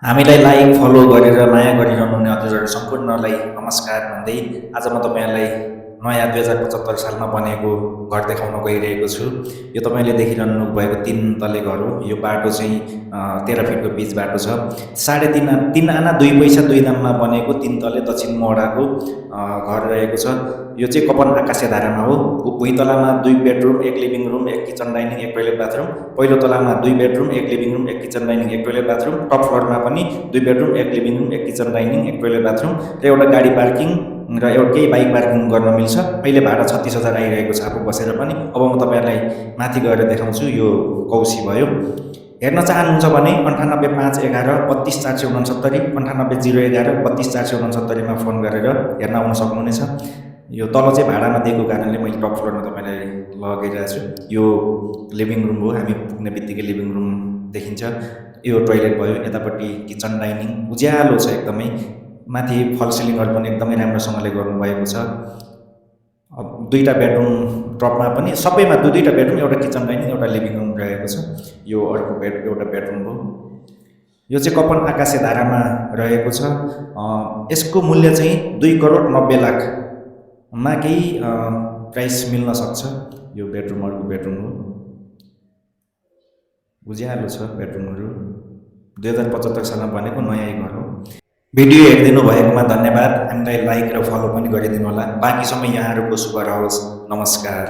हामीलाई like follow गरेर माया गरिरहनुहुने हजुरहरू सम्पूर्णलाई नमस्कार भन्दै आज म तपाईँहरूलाई नयाँ 2075 सालमा बनेको घर देखाउन गइरहेको छु। यो तपाईँले देखिरहनु भएको 3 तले घर हो। यो बाटो चाहिँ 13 फिटको पिच बाटो छ। 3.5 आना 2 पैसा 2 दाममा बनेको 3 तले दक्षिण मोहडाको घर रहेको छ। यो चाहिँ कपन आकाशे धारामा हो। भुइँ तलामा 2 bedroom 1 living room 1 kitchen dining 1 toilet bathroom, पहिलो तलामा 2 bedroom 1 living room 1 kitchen dining 1 toilet bathroom, top फ्लोरमा पनि 2 bedroom 1 living room 1 kitchen dining 1 toilet bathroom र एउटा गाडी पार्किङ र एउटा केही बाइक पार्किङ गर्न मिल्छ। अहिले भाडा 36,000 आइरहेको छ आफू बसेर पनि। अब म तपाईँहरूलाई माथि गएर देखाउँछु। यो कौशी भयो। हेर्न चाहनुहुन्छ भने 985111 32469 98011 32469 मा फोन गरेर हेर्न आउन सक्नुहुनेछ। यो तल चाहिँ भाडामा दिएको कारणले मैले टप फ्लोरमा तपाईँलाई लगिरहेको छु। यो लिभिङ रुम हो। हामी पुग्ने बित्तिकै लिभिङ रुम देखिन्छ। यो टोइलेट भयो। यतापट्टि किचन डाइनिङ उज्यालो छ एकदमै। माथि फल सिलिङहरू पनि एकदमै राम्रोसँगले गर्नुभएको छ। अब 2टा बेडरुम टपमा पनि सबैमा 2-2टा बेडरुम एउटा किचन डाइनिङ एउटा लिभिङ रुम रहेको छ। यो अर्को एउटा बेडरुम हो। यो चाहिँ कपन आकाशे धारामा रहेको छ। यसको मूल्य चाहिँ 2,90,00,000 मा केही प्राइस मिल्न सक्छ। यो बेडरुमहरूको बेडरुम हो। उज्यालो छ बेडरुमहरू। 2075 सालमा बनेको नयाँ घर हो। भिडियो हेरिदिनु भएकोमा धन्यवाद। हामीलाई लाइक र फलो पनि गरिदिनु होला। बाँकी समय यहाँहरूको शुभ रहोस्। नमस्कार।